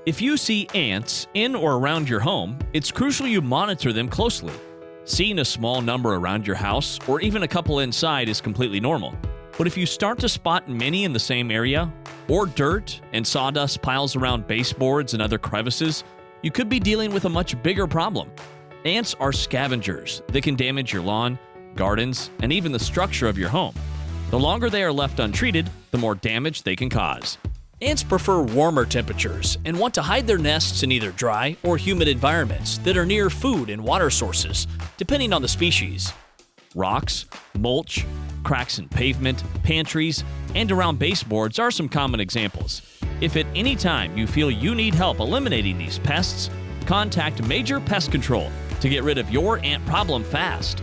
If you see ants in or around your home, it's crucial you monitor them closely. Seeing a small number around your house, or even a couple inside, is completely normal. But if you start to spot many in the same area, or dirt and sawdust piles around baseboards and other crevices, you could be dealing with a much bigger problem. Ants are scavengers that can damage your lawn, gardens, and even the structure of your home. The longer they are left untreated, the more damage they can cause. Ants prefer warmer temperatures and want to hide their nests in either dry or humid environments that are near food and water sources, depending on the species. Rocks, mulch, cracks in pavement, pantries, and around baseboards are some common examples. If at any time you feel you need help eliminating these pests, contact Major Pest Control to get rid of your ant problem fast.